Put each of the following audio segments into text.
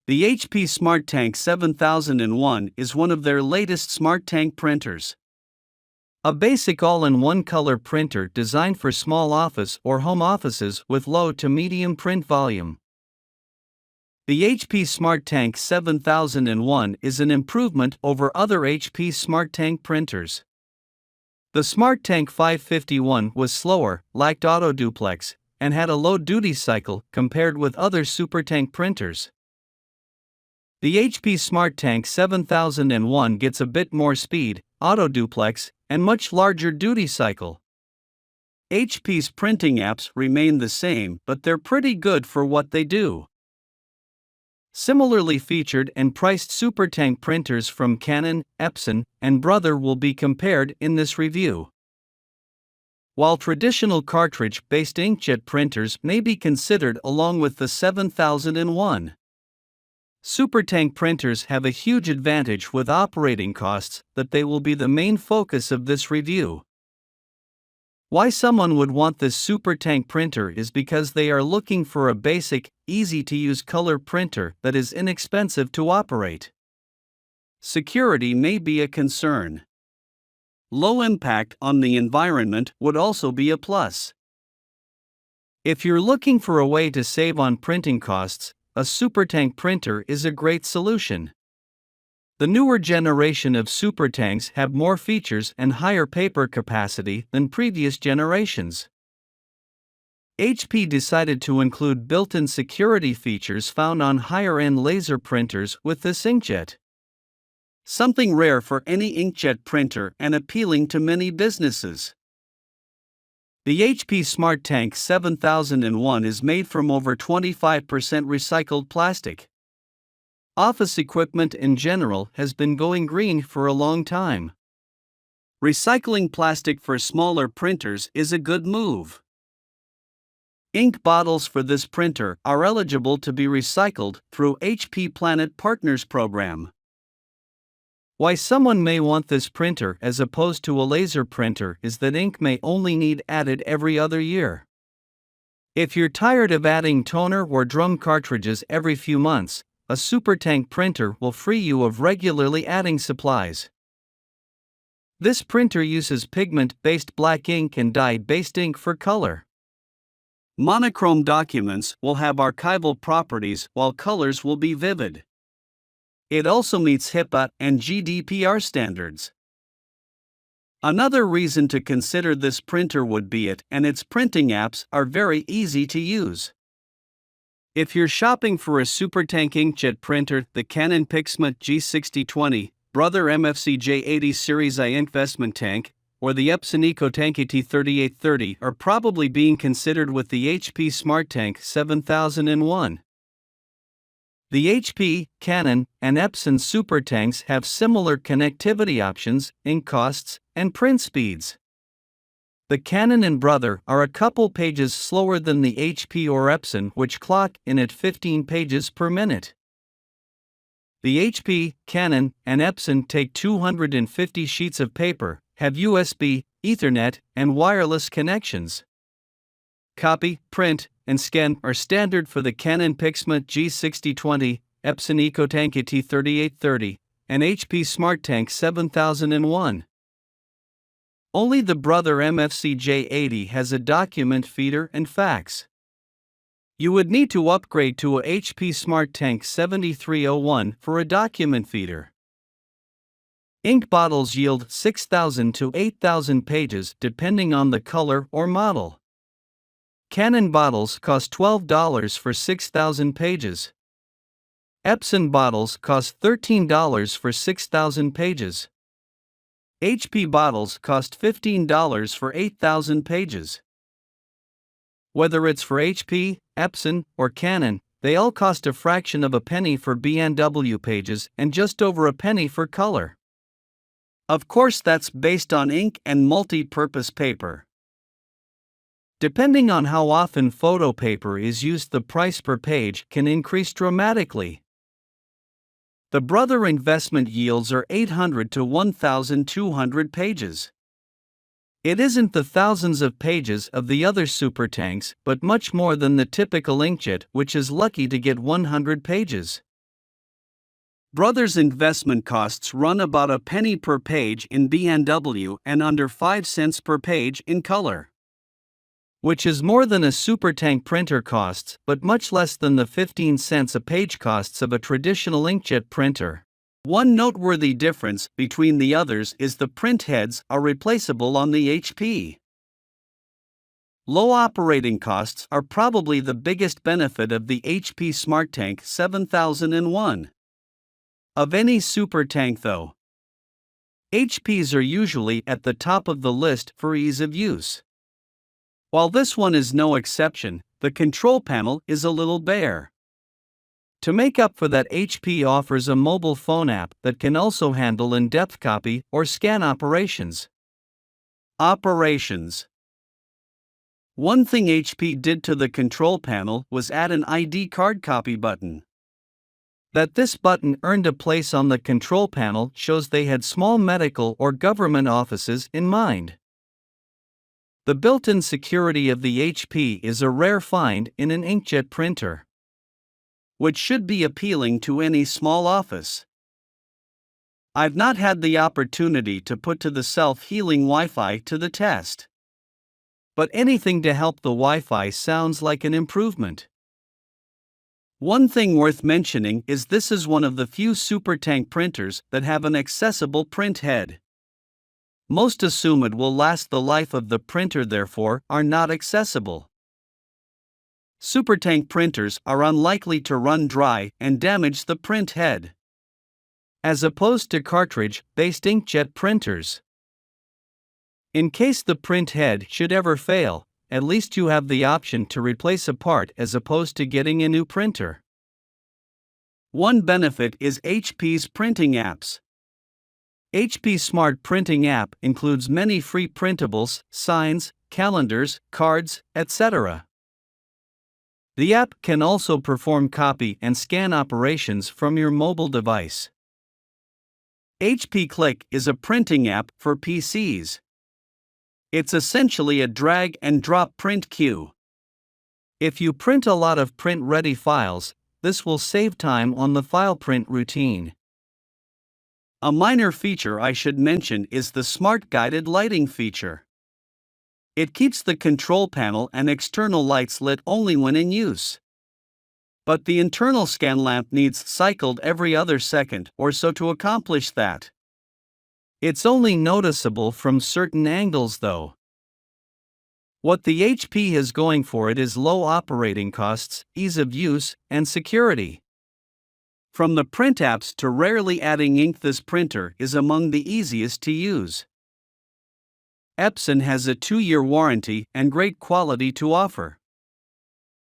The HP Supertank 7001 is one of their latest Supertank printers. A basic all-in-one color printer designed for small office or home offices with low to medium print volume. The HP Supertank 7001 is an improvement over other HP Supertank printers. The Supertank 551 was slower, lacked auto duplex, and had a low duty cycle compared with other Supertank printers. The HP Supertank 7001 gets a bit more speed, auto duplex, and much larger duty cycle. HP's printing apps remain the same, but they're pretty good for what they do. Similarly featured and priced Supertank printers from Canon, Epson, and Brother will be compared in this review. While traditional cartridge-based inkjet printers may be considered along with the 7001, Supertank printers have a huge advantage with operating costs that they will be the main focus of this review. Why someone would want this Supertank printer is because they are looking for a basic, easy-to-use color printer that is inexpensive to operate. Security may be a concern. Low impact on the environment would also be a plus. If you're looking for a way to save on printing costs, a Supertank printer is a great solution. The newer generation of Supertanks have more features and higher paper capacity than previous generations. HP decided to include built-in security features found on higher-end laser printers with this inkjet. Something rare for any inkjet printer and appealing to many businesses. The HP Supertank 7001 is made from over 25% recycled plastic. Office equipment in general has been going green for a long time. Recycling plastic for smaller printers is a good move. Ink bottles for this printer are eligible to be recycled through HP Planet Partners program. Why someone may want this printer as opposed to a laser printer is that ink may only need added every other year. If you're tired of adding toner or drum cartridges every few months, a Supertank printer will free you of regularly adding supplies. This printer uses pigment-based black ink and dye-based ink for color. Monochrome documents will have archival properties while colors will be vivid. It also meets HIPAA and GDPR standards. Another reason to consider this printer would be it and its printing apps are very easy to use. If you're shopping for a Supertank inkjet printer, the Canon Pixma G6020, Brother MFC J80 Series I investment tank, or the Epson EcoTank AT3830 are probably being considered with the HP Supertank 7001. The HP, Canon, and Epson Supertanks have similar connectivity options, ink costs, and print speeds. The Canon and Brother are a couple pages slower than the HP or Epson, which clock in at 15 pages per minute. The HP, Canon, and Epson take 250 sheets of paper, have USB, Ethernet, and wireless connections. Copy, print, and scan are standard for the Canon Pixma G6020, Epson EcoTank AT3830, and HP Supertank 7001. Only the Brother MFC J80 has a document feeder and fax. You would need to upgrade to a HP Supertank 7301 for a document feeder. Ink bottles yield 6,000 to 8,000 pages depending on the color or model. Canon bottles cost $12 for 6,000 pages. Epson bottles cost $13 for 6,000 pages. HP bottles cost $15 for 8,000 pages. Whether it's for HP, Epson, or Canon, they all cost a fraction of a penny for B&W pages and just over a penny for color. Of course, that's based on ink and multi-purpose paper. Depending on how often photo paper is used, the price per page can increase dramatically. The Brother investment yields are 800 to 1,200 pages. It isn't the thousands of pages of the other Supertanks, but much more than the typical inkjet, which is lucky to get 100 pages. Brothers' investment costs run about a penny per page in B&W and under 5 cents per page in color, which is more than a Supertank printer costs, but much less than the 15 cents a page costs of a traditional inkjet printer. One noteworthy difference between the others is the print heads are replaceable on the HP. Low operating costs are probably the biggest benefit of the HP Supertank 7001. Of any Supertank though, HPs are usually at the top of the list for ease of use. While this one is no exception, the control panel is a little bare. To make up for that, HP offers a mobile phone app that can also handle in-depth copy or scan operations. One thing HP did to the control panel was add an ID card copy button. That this button earned a place on the control panel shows they had small medical or government offices in mind. The built-in security of the HP is a rare find in an inkjet printer, which should be appealing to any small office. I've not had the opportunity to put to the self-healing Wi-Fi to the test, but anything to help the Wi-Fi sounds like an improvement. One thing worth mentioning is this is one of the few Supertank printers that have an accessible print head. Most assume it will last the life of the printer, therefore are not accessible. Supertank printers are unlikely to run dry and damage the print head, as opposed to cartridge-based inkjet printers. In case the print head should ever fail, at least you have the option to replace a part as opposed to getting a new printer. One benefit is HP's printing apps. HP Smart Printing app includes many free printables, signs, calendars, cards, etc. The app can also perform copy and scan operations from your mobile device. HP Click is a printing app for PCs. It's essentially a drag and drop print queue. If you print a lot of print-ready files, this will save time on the file print routine. A minor feature I should mention is the Smart Guided Lighting feature. It keeps the control panel and external lights lit only when in use. But the internal scan lamp needs cycled every other second or so to accomplish that. It's only noticeable from certain angles though. What the HP is going for it is low operating costs, ease of use, and security. From the print apps to rarely adding ink, this printer is among the easiest to use. Epson has a 2-year warranty and great quality to offer,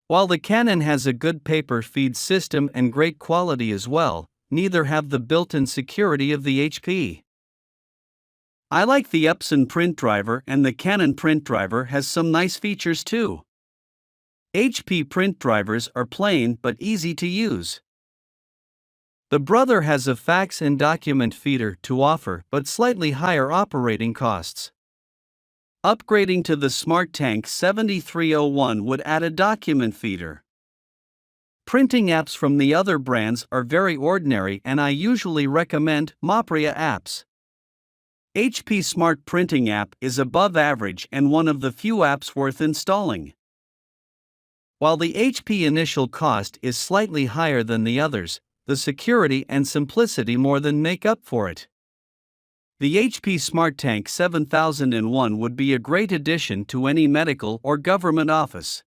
while the Canon has a good paper feed system and great quality as well. Neither have the built-in security of the HP. I like the Epson print driver, and the Canon print driver has some nice features too. HP print drivers are plain but easy to use. The Brother has a fax and document feeder to offer but slightly higher operating costs. Upgrading to the Supertank 7301 would add a document feeder. Printing apps from the other brands are very ordinary, and I usually recommend Mopria apps. HP Smart Printing app is above average and one of the few apps worth installing. While the HP initial cost is slightly higher than the others, the security and simplicity more than make up for it. The HP Supertank 7001 would be a great addition to any medical or government office.